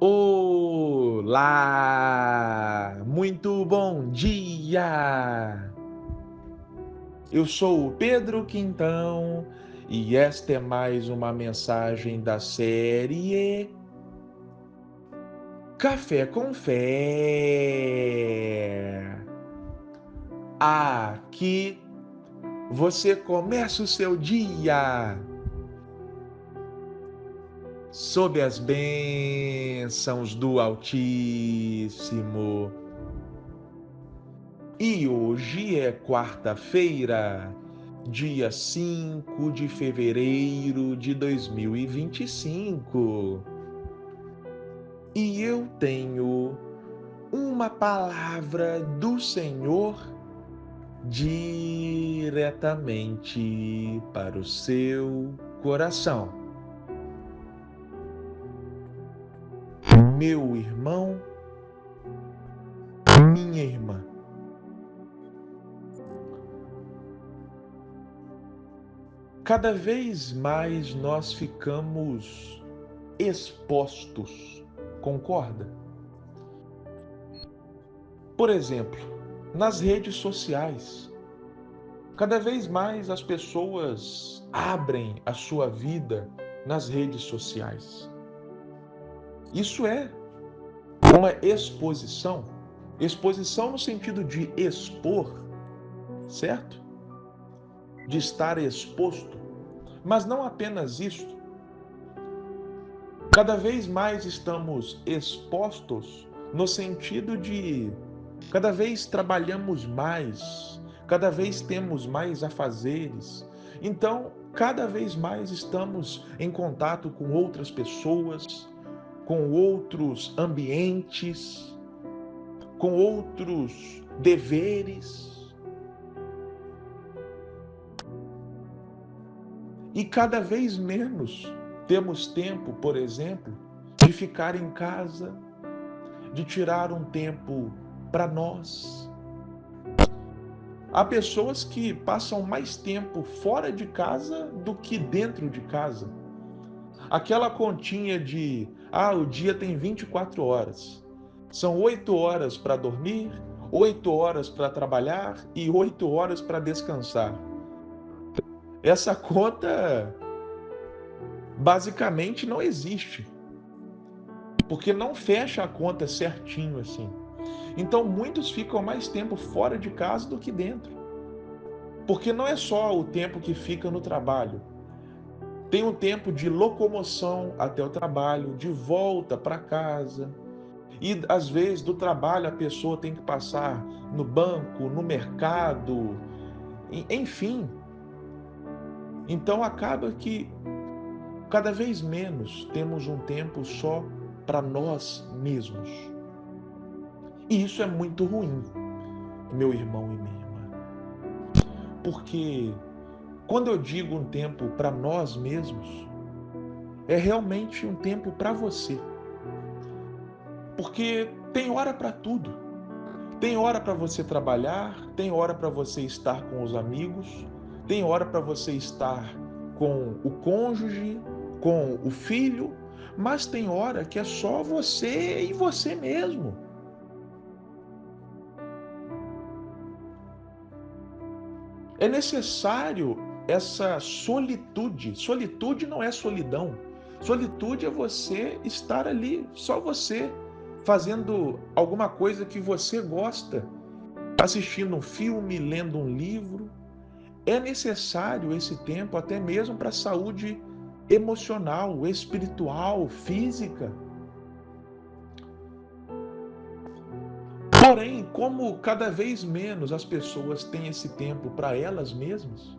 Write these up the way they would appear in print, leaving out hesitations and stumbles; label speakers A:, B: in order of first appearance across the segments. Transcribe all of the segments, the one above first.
A: Olá! Muito bom dia! Eu sou o Pedro Quintão e esta é mais uma mensagem da série Café com Fé. Aqui você começa o seu dia sob as bênçãos do Altíssimo. E hoje é quarta-feira, dia 5 de fevereiro de 2025. E eu tenho uma palavra do Senhor diretamente para o seu coração. Meu irmão, minha irmã, cada vez mais nós ficamos expostos, concorda? Por exemplo, nas redes sociais, cada vez mais as pessoas abrem a sua vida nas redes sociais. Isso é uma exposição, exposição no sentido de expor, certo? De estar exposto, mas não apenas isso. Cada vez mais estamos expostos no sentido de cada vez trabalhamos mais, cada vez temos mais afazeres. Então, cada vez mais estamos em contato com outras pessoas, com outros ambientes, com outros deveres. E cada vez menos temos tempo, por exemplo, de ficar em casa, de tirar um tempo para nós. Há pessoas que passam mais tempo fora de casa do que dentro de casa. Aquela continha de, o dia tem 24 horas. São 8 horas para dormir, 8 horas para trabalhar e 8 horas para descansar. Essa conta basicamente não existe, porque não fecha a conta certinho assim. Então muitos ficam mais tempo fora de casa do que dentro. Porque não é só o tempo que fica no trabalho. Tem um tempo de locomoção até o trabalho, de volta para casa. E às vezes do trabalho a pessoa tem que passar no banco, no mercado, enfim. Então acaba que cada vez menos temos um tempo só para nós mesmos. E isso é muito ruim, meu irmão e minha irmã. Porque quando eu digo um tempo para nós mesmos, é realmente um tempo para você. Porque tem hora para tudo. Tem hora para você trabalhar, tem hora para você estar com os amigos, tem hora para você estar com o cônjuge, com o filho, mas tem hora que é só você e você mesmo. É necessário essa solitude. Solitude não é solidão. Solitude é você estar ali, só você, fazendo alguma coisa que você gosta, assistindo um filme, lendo um livro. É necessário esse tempo até mesmo para a saúde emocional, espiritual, física. Porém, como cada vez menos as pessoas têm esse tempo para elas mesmas,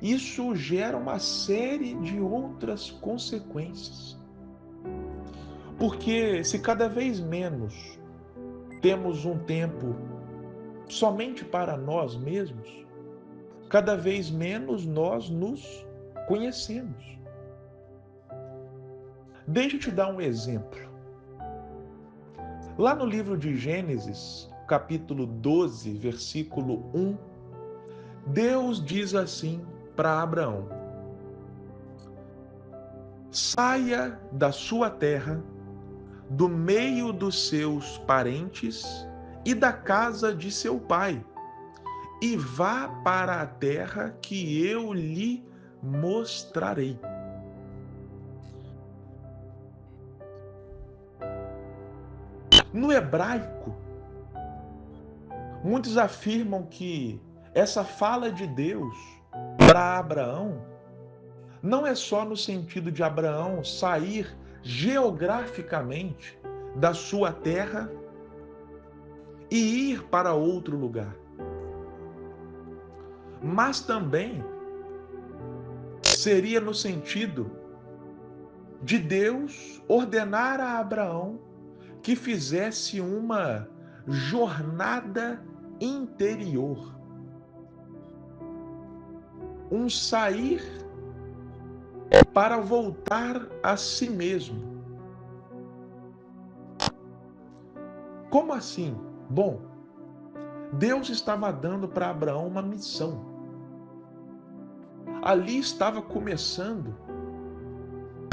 A: isso gera uma série de outras consequências. Porque se cada vez menos temos um tempo somente para nós mesmos, cada vez menos nós nos conhecemos. Deixa eu te dar um exemplo. Lá no livro de Gênesis, capítulo 12, versículo 1, Deus diz assim para Abraão: saia da sua terra, do meio dos seus parentes e da casa de seu pai, e vá para a terra que eu lhe mostrarei. No hebraico, muitos afirmam que essa fala de Deus para Abraão não é só no sentido de Abraão sair geograficamente da sua terra e ir para outro lugar, mas também seria no sentido de Deus ordenar a Abraão que fizesse uma jornada interior, um sair para voltar a si mesmo. Como assim? Bom, Deus estava dando para Abraão uma missão. Ali estava começando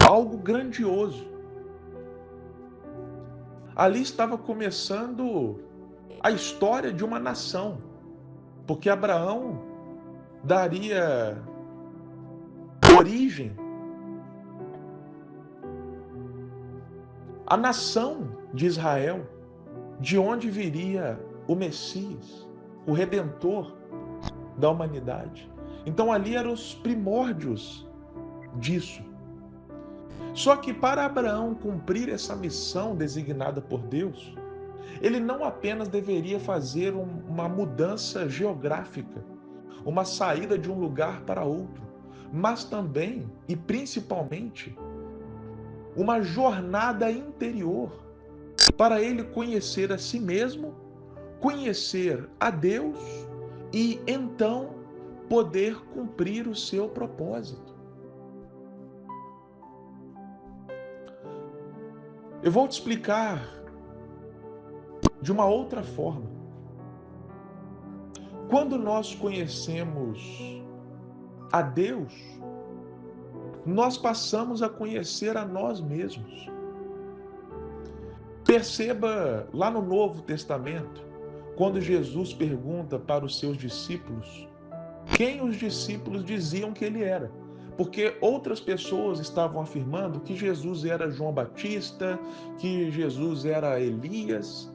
A: algo grandioso. Ali estava começando a história de uma nação, porque Abraão daria origem à nação de Israel, de onde viria o Messias, o Redentor da humanidade. Então ali eram os primórdios disso. Só que para Abraão cumprir essa missão designada por Deus, ele não apenas deveria fazer uma mudança geográfica, uma saída de um lugar para outro, mas também e principalmente uma jornada interior para ele conhecer a si mesmo, conhecer a Deus e então poder cumprir o seu propósito. Eu vou te explicar de uma outra forma. Quando nós conhecemos a Deus, nós passamos a conhecer a nós mesmos. Perceba lá no Novo Testamento, quando Jesus pergunta para os seus discípulos quem os discípulos diziam que ele era. Porque outras pessoas estavam afirmando que Jesus era João Batista, que Jesus era Elias.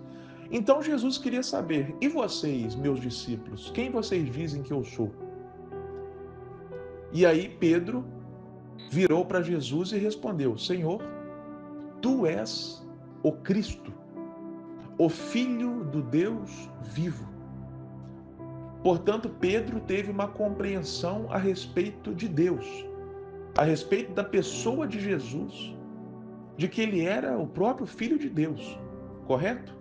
A: Então Jesus queria saber, e vocês, meus discípulos, quem vocês dizem que eu sou? E aí Pedro virou para Jesus e respondeu: Senhor, tu és o Cristo, o Filho do Deus vivo. Portanto, Pedro teve uma compreensão a respeito de Deus, a respeito da pessoa de Jesus, de que ele era o próprio Filho de Deus. Correto?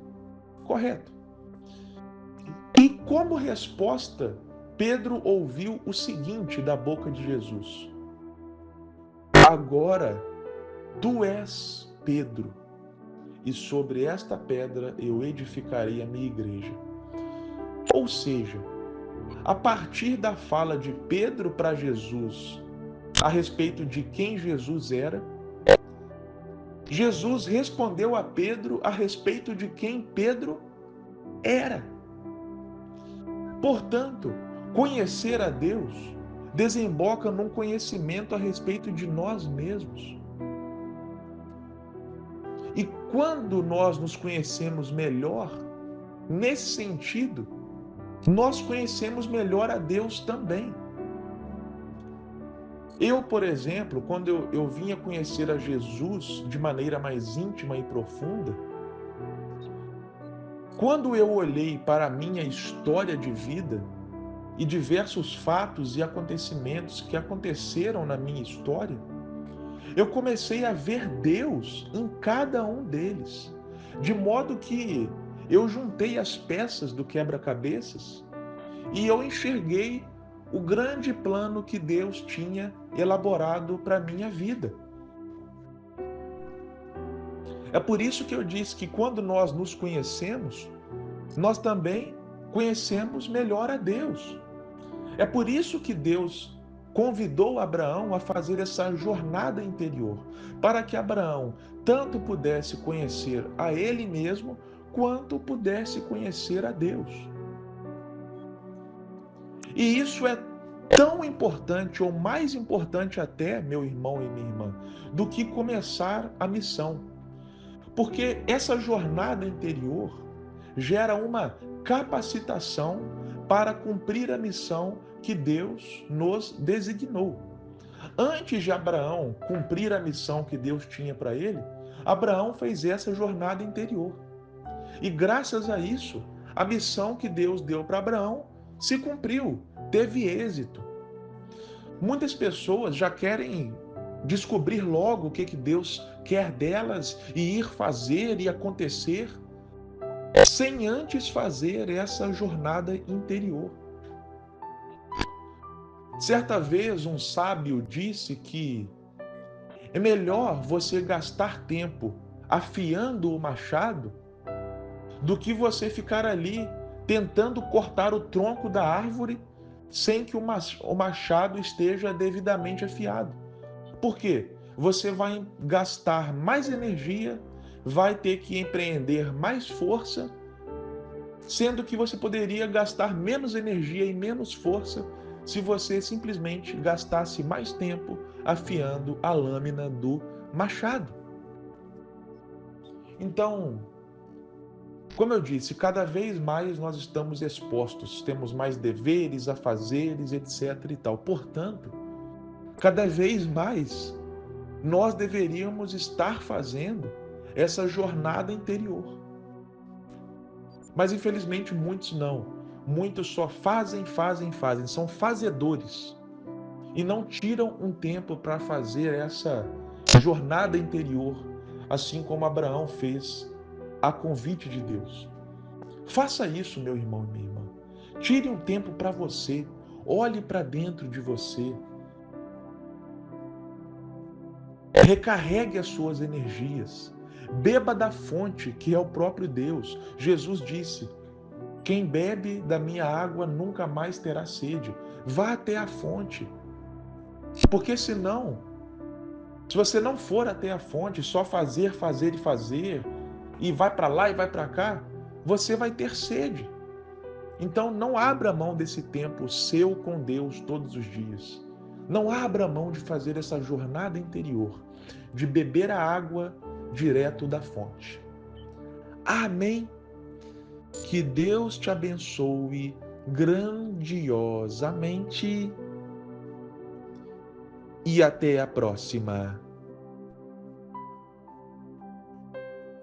A: Correto. E como resposta, Pedro ouviu o seguinte da boca de Jesus: agora tu és Pedro, e sobre esta pedra eu edificarei a minha igreja. Ou seja, a partir da fala de Pedro para Jesus a respeito de quem Jesus era, Jesus respondeu a Pedro a respeito de quem Pedro era. Portanto, conhecer a Deus desemboca num conhecimento a respeito de nós mesmos. E quando nós nos conhecemos melhor, nesse sentido, nós conhecemos melhor a Deus também. Eu, por exemplo, quando eu vinha conhecer a Jesus de maneira mais íntima e profunda, quando eu olhei para a minha história de vida e diversos fatos e acontecimentos que aconteceram na minha história, eu comecei a ver Deus em cada um deles, de modo que eu juntei as peças do quebra-cabeças e eu enxerguei o grande plano que Deus tinha elaborado para a minha vida. É por isso que eu disse que quando nós nos conhecemos, nós também conhecemos melhor a Deus. É por isso que Deus convidou Abraão a fazer essa jornada interior, para que Abraão tanto pudesse conhecer a ele mesmo, quanto pudesse conhecer a Deus. E isso é tão importante, ou mais importante até, meu irmão e minha irmã, do que começar a missão. Porque essa jornada interior gera uma capacitação para cumprir a missão que Deus nos designou. Antes de Abraão cumprir a missão que Deus tinha para ele, Abraão fez essa jornada interior. E graças a isso, a missão que Deus deu para Abraão se cumpriu, teve êxito. Muitas pessoas já querem descobrir logo o que Deus quer delas e ir fazer e acontecer, sem antes fazer essa jornada interior. Certa vez um sábio disse que é melhor você gastar tempo afiando o machado do que você ficar ali tentando cortar o tronco da árvore sem que o machado esteja devidamente afiado. Por quê? Você vai gastar mais energia, vai ter que empreender mais força, sendo que você poderia gastar menos energia e menos força se você simplesmente gastasse mais tempo afiando a lâmina do machado. Então, como eu disse, cada vez mais nós estamos expostos, temos mais deveres, afazeres, etc. e tal. Portanto, cada vez mais nós deveríamos estar fazendo essa jornada interior. Mas infelizmente muitos não. Muitos só fazem, são fazedores. E não tiram um tempo para fazer essa jornada interior, assim como Abraão fez a convite de Deus. Faça isso, meu irmão e minha irmã. Tire um tempo para você. Olhe para dentro de você. Recarregue as suas energias. Beba da fonte, que é o próprio Deus. Jesus disse: quem bebe da minha água nunca mais terá sede. Vá até a fonte. Porque senão, se você não for até a fonte, só fazer, e vai para lá e vai para cá, você vai ter sede. Então não abra mão desse tempo seu com Deus todos os dias. Não abra mão de fazer essa jornada interior, de beber a água direto da fonte. Amém? Que Deus te abençoe grandiosamente e até a próxima.